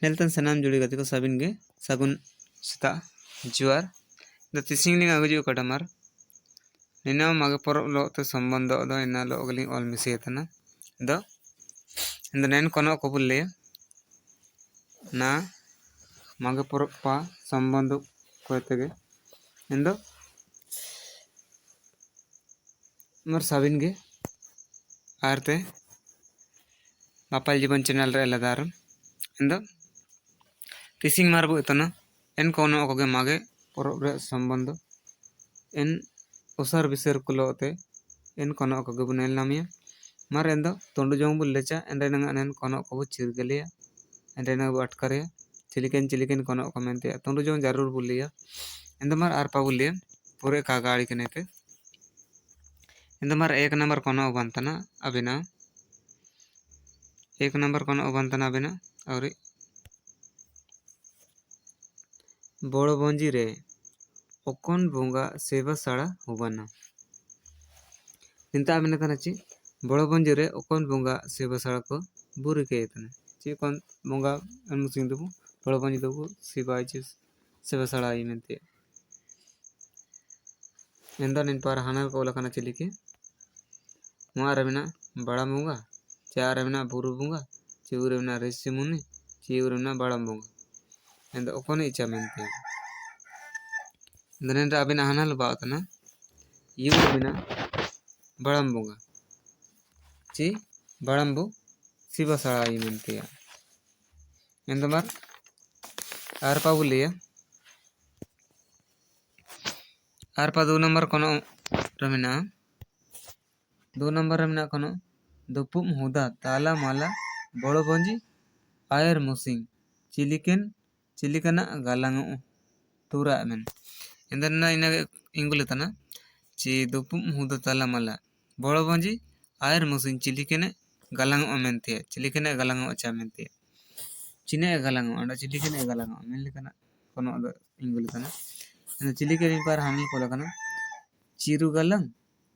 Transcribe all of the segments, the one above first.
नेलतन सनाम जुड़ी गति को साबिन गे सागुन सेता जुआर द तिसिंग लिंग आगुजु कटमार निना मागे परब लो तो संबंध दो इना लो गली ऑल मिसे तना द नेन कोनो कबुल ना मागे परब पा संबंध कोतेगे इंदो मर साबिन गे आरते बापाल जीवन चैनल रे लदार इंदो तिसिंग मारबो इतना एन कोनो ओके मागे परब रे संबंध एन ओसार विसर कुलोते एन कोनो ओके बुनेल नामिया मार एंदो तोंडु जोंग बुलेचा एंडे नंगा एन कोनो ओके चिरगलिया एंडे नंगा बु अटकारिया चिलिकन कोनो ओके मेंते तोंडु जोंग जरूर बुलिया एंदो मार आरपा बुलिया पूरे कागाड़ी कनेते एंदो मार एक नंबर कोनो बंतना अबिना एक नंबर कोनो बंतना अबिना और बड़ बंजी रे ओकन बोंगा सेवा साड़ा होबाना इंता अबिना तनाची बड़ बंजी रे ओकन बोंगा सेवा साड़ा को बुरी के इतना ची कौन बोंगा अनुसिंग दबु बड़ बंजी दबु सेवा सेवा साड़ा आई मेंते एंदा निन पार हानल को लखना चिली के मुआ रबिना बड़ा बोंगा चार रबिना बुरु बोंगा चिउर रबिना रेसी मुनि चिउर रबिना बड़ा बोंगा एंदा ओकन इच्छा मेंते दनेन अबिना हानल बातना यू रबिना बड़म बोंगा ची बड़म्बु शिवा साड़ा आई मेंते एंदा मार आरपा बुलिया आरपा 2 नंबर कोनो रमिना 2 नंबर रमिना कोनो दुपुम हुदा ताला माला बड़ो बंजी आयर मुसिंग चिलिकना गालांग तुरा मेन एंदना इना इंगुलेतना ची दुपुम हुदा ताला माला बड़ो बंजी आयर मुसिंग चिलिकने गालांग मेंते चिलिकने गालांग चा मेंते चिने गालांग अंडा चिलिकने गालांग मेन लेकना कोनो इंगुलेतना चिलिकन पर हानल को लकना चिरु गलंग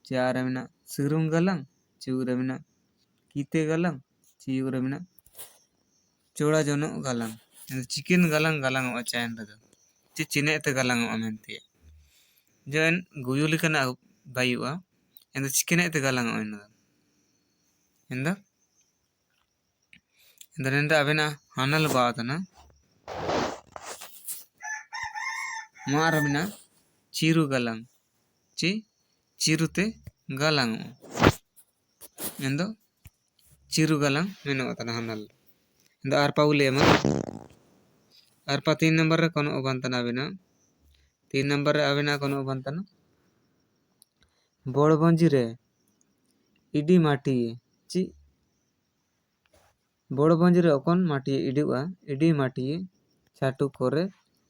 चार रमिना सिरुंग गलंग चिउ रमिना कीते गलंग चिउ रमिना चोड़ा जोनो गलंग चिकन गलंग गलंग चायन रदा ची चिने ते गलंग मेंते जन गुयुली कना बायुआ एंद चिकने ते गलंग एंदा अबेना हानल बातना मा रमिना चिरु गलंग ची चिरुते गलंग एंदो चिरु गलंग मेनो तना हानल एंदा आरपा उलेमा आरपा 3 नंबर रे कोनो बंतना अबिना 3 नंबर रे अबिना कोनो बंतना बड़ बंजी रे इडी माटी ची बड़ बंजी रे ओकन माटी इडुआ इडी माटी छाटू करे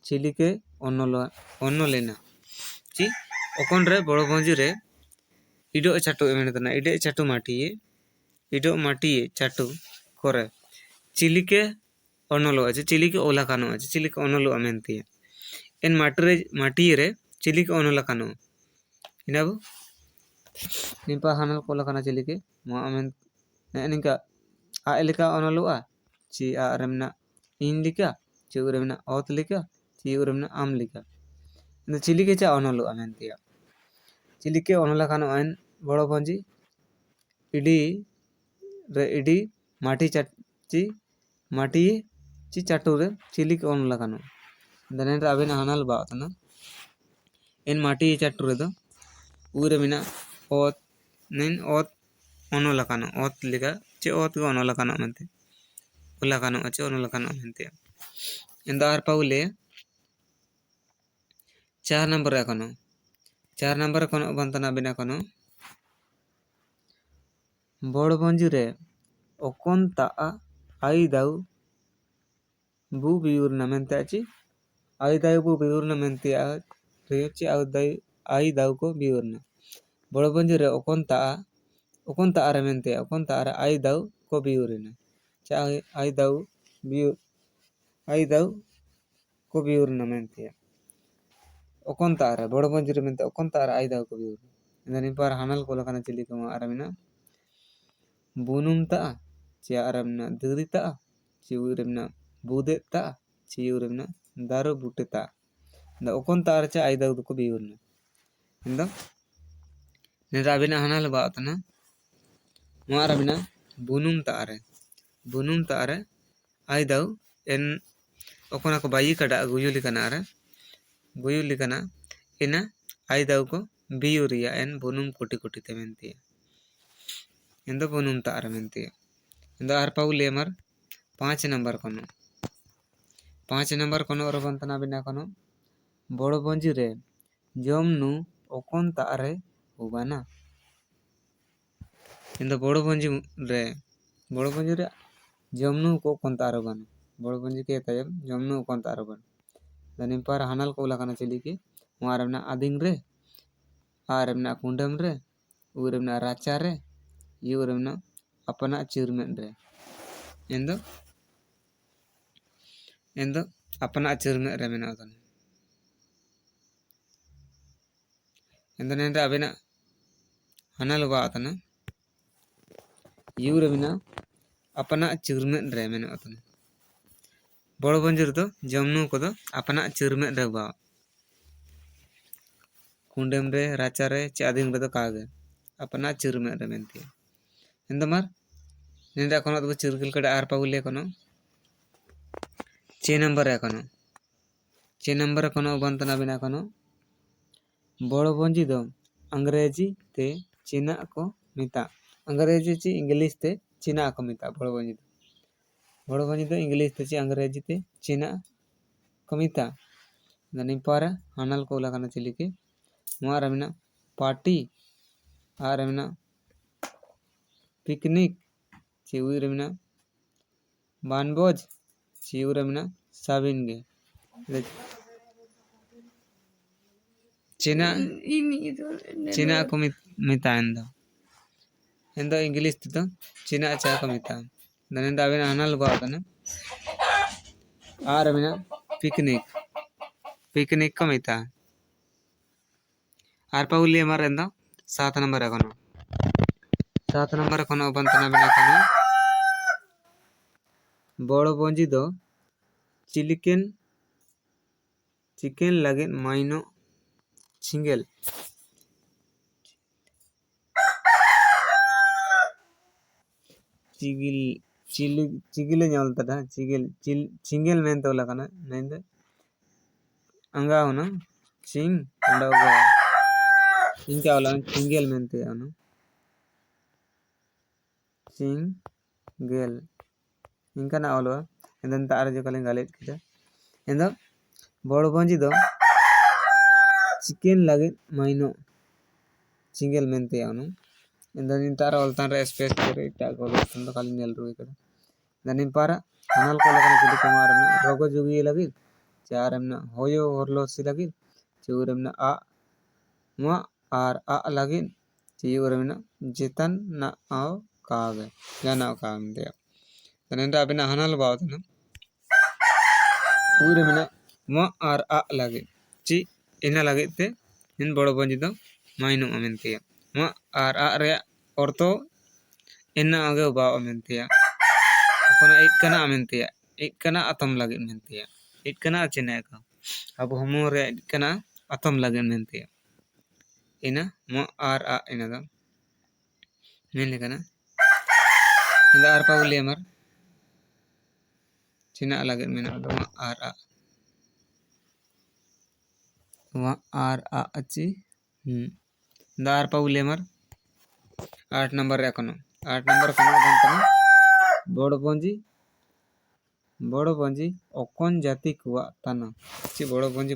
चिलिके ओनोलेना ची ओकन रे बड़ बंजी रे इडो छाटू एमेनतना इडे छाटू माटी इडो माटी छाटू करे चिलिके ओनोलो আছে चिलिके ओला कानो আছে चिलिके ओनोलो अमेंती एन माटी रे चिलिके ओनोला कानो इनाबु निपा हानल कोला काना चिलिके मा अमेन निका आ एलिका ओनोलोआ ची आ रेमना इन लिका ची रेमना ओत लिका ची रेमना आम लिका न चिलिके चा ओनोलो अमेंती चिलिके ओनोला कानो आइन बड़ो बंजी इडी माटी ची चाटू रे चिलिके ओनोला कानो दनेन अबेना हानल बातना एन माटी चाटू रे दो ऊरे मिना ओत ओनोला कानो ओत लिका चे ओत को ओनोला कानो मेंते ओला कानो अचे ओनोला कानो मेंते एंदा आर पाउले 4 नंबर कानो 4 नंबर कोनो बंतना बिना कोनो बड़ बंजी रे ओकन ता आई दाउ बु बिउरना मेंते आची आई दाउ बु बिउरना मेंते रेची आई दाउ को बिउरना बड़ बंजी रे ओकन ता रे मेंते ओकन ता रे आई दाउ को बिउरना चा आई दाउ को बिउरना मेंते ओकन ता रे बड़ बंजी रे मेंते ओकन ता रे आई दाउ को बिउरना इदानी पर हानल को लकना चिली को आरमिना बुनुम ता चे आरमिना दरी ता चे उरमिना budet-ta ciuremna daru buteta. Da okon ta archa aida uduko biurna. Indo nenda abina hanal baatna muar abina bunum ta are aidau en okona ko bayi kada guyuli kana ina aidau ko biuria en bunum koti koti te menti. Indo bunum ta are menti. Indo arpa ulemar 5 number kono 5 number kono orobantana bina kono boro bonji re jomnu okon ta are ubana. Indo boro bonji re jomnu ko okon ta are ubana. Boro bonji ke tayam jomnu okon ta are ubana. Dan impar hanal ko ulakana celiki muarabna ading re arabna kundam re urabna racha re urabna apana chirmen re. Indo apana chirmen re mena otan. Indo nenda abina hanal baatana urabna apana chirmen re mena otan. Boro bonji re jomnu ko do apana chirmen re ba. Kundam re racha re चे ading re do kaage apana chirmen re menti. Indo mar nenda kono do chirkil kada arpa ulle kono 6 number है कोनो 6 number कोनो बंतना बिना कोनो बड़ो bonji दो अंग्रेजी ते चीना को मिता अंग्रेजी ची इंग्लिश ते चीना को मिता बड़ो bonji दो इंग्लिश ते ची अंग्रेजी ते चीना को मिता दनी पारा हानल को लगाना चली के Muar Amina party are Amina picnic चिउर Amina बानबोज चिउर Amina साबिनगे चीना को मिता एंदो इंग्लिश तो चीना चा को मिता दनेंदा अबिना हनल बातन आर अबिना पिकनिक को मिता आर पाउली हमारे एंदो 7 नंबर है कोनो 7 नंबर कोनो बंतना बिना कोनो बड़ो bonji दो चिकन लगे माइनो चिंगल चिगिले ᱧालतदा चिंगल मेन तो लगाना नेंदे अंगा होना चिंग अंडा इनका वाला चिंगल मेनते अनु चिंगल इनका ना वाला एंदन तार जो कलें गालेट किदा एंदो बड़ो bonji दो चिकन लगे माइनो चिंगल मेनते अनु dan intara oltan re space kore ita gol tando kali nel ru ikada dan impara hanal ko lagana chili kumarna rogo jugi lagi charamna hoyo horlo si lagi churamna a ma ar a lagi churamna jitan na au kaage yana kaamde dan enda abina hanal baatna uramna ma ar a lagi chi ina lagi te in bodo bonji do mainu amente ma ar a re orto enna age ba amentia akona ikkana atom lagi mentia ikkana chene ka abu homo re ikkana atom lagi mentia ina ma ar a ina da mele kana ida ar pa uli amar china lagi mena ma ar a achi ida ar pa uli amar 8 number रे कोनो 8 number कोनो बंतना बड़ो bonji okon jati kuwa tana ची बड़ो bonji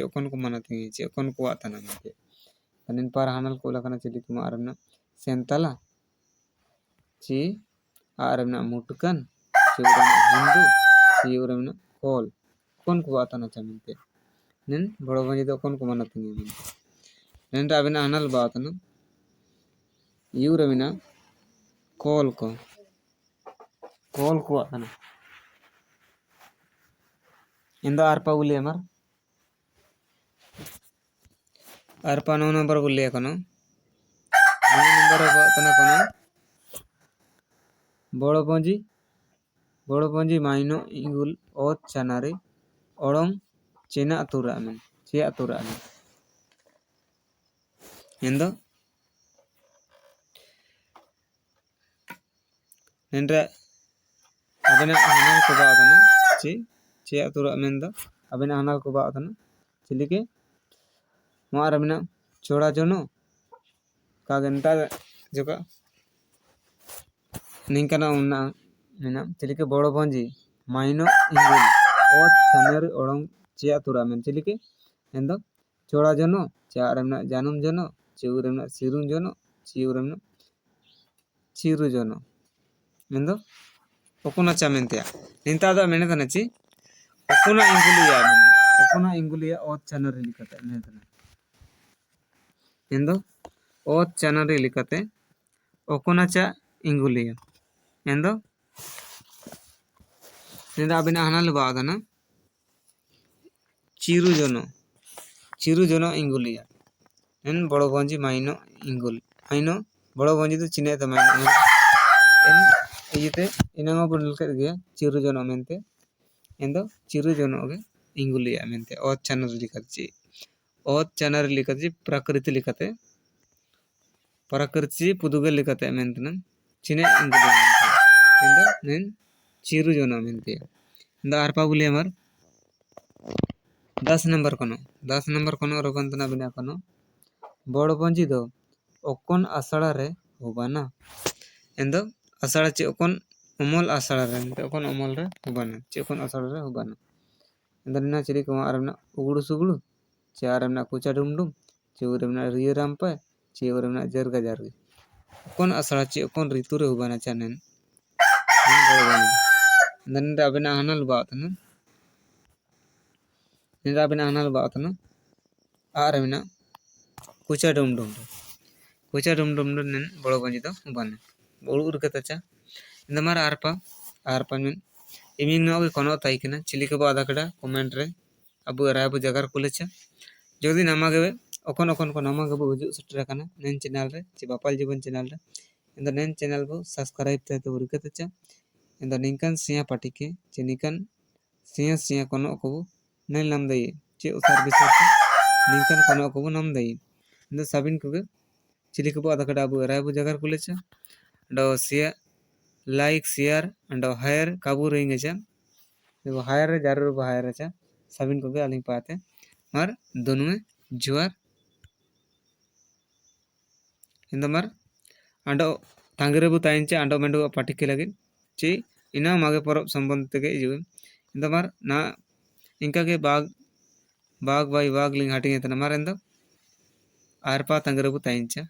okon को मानती ची okon kuwa tana मते तनिन पार हानल को लकना चली तुम आरमना सेंतला ची आरमना मुटकन चिउरमना हिंदू चिउरमना कोल okon kuwa tana चमते निन बड़ो bonji तो okon को मानती नी निन राबिना हानल बातन यूरमिना कॉल को आना इंदा आरपा उले मर आरपा 9 नंबर उले कोनो 9 नंबर तना कोनो बड़ो bonji बड़ो पंजी माइनो इंगुल ओत चनारे ओड़ोंग चेना तुरा में चे तुरा में एंदो नेंद्रा अबेना हनाल को बादना चे तुरा में दो अबेना हनाल को बादना चिली के मार अबेना छोड़ा जोनो कागंता जोका निंकना उन्ना मेना चिली के बड़ो पंजी माइनो इंगुल ओत चनारे ओड़ोंग चे तुरा में चिली के एंदो छोड़ा जोनो चारमना जानम जोनो चिउरमना सिरुम जोनो चिउरमना चिरु जोनो मेंदो ओकोना चामेंतिया निंता दा मेनेतना ची ओकोना इंगुलिया ओत चनरे लिखते मेनेतना एंदो ओत चनरे लिखते ओकोना चा इंगुलिया एंदो निंदा अबिना हनाल बादना चिरु जोनो इंगुलिया एन बड़ो बंजी माइनो इंगुल माइनो बड़ो बंजी तो चिने तो माइनो एन इयते इनांगो बुनल कर गया चिरु जोनो मेंते एंदो चिरु जोनो के इंगुलिया मेंते ओत चनर लिखत प्रकृति लिखते पुदुगल लिखते मेंतन चिने इंगुलिया एंदो नेन चिरु जोनो मेंते एंदो आरपा बुली अमर 10 नंबर कोनो रोगंतना बिना कोनो बड़ पंजी दो ओकोन आसड़ा रे होबाना एंदो आसड़ा चे ओकोन अमल आसड़ा रे ओकोन अमल रे होबाना चे ओकोन आसड़ा रे होबाना एंदो ना चिरी को आरमना उगुड़ू सुगुड़ू चे आरमना कुचा डुमडुम चे उरमना रिय रामपा चे उरमना जरगा जरगी ओकोन आसड़ा चे ओकोन ऋतु रे होबाना चानेन एंदो अबेना हनल बातन निंदा बिना हनाल बातन आरमना कुचा डुमडुम नेन बड़ो पंजी दो बने बड़ू उरकता इंदमार आरपा में इमिंग नो कोनो ताइकना चिली के बादा कड़ा कमेंट रे अबु रायबु जगार कुलेचा जोदी नमागे ओकोन को नमागे बु हुजु सटरा कना नेन चैनल रे चे बापाल जीवन चैनल रे इंद नेन चैनल बु सब्सक्राइब ते तो उरकता इंद निंकन सिया पाटिके चे निकन सिया कोनो को नेल नाम दई चे उसार बिसर निंकन कोनो को नाम दई इंद साबिन को चिली को बादा कड़ा अबु रायबु जगार कुलेचा डो सिया लाइक शेयर अंड हायर काबू रहेंगे देखो हायर जरूर हायर अच्छा सबिन को अलिंग पाते मर दोनों में जुआर इंदमर अंडो तांगरे बु ताइंचे अंडो मेंडो पाटी के लगे ची इना मागे परब संबंध तके इजु इंदमर ना इनका के बाग बाई बाग लिंग हटिंग तना मर इंदो आरपा तांगरे बु ताइंचा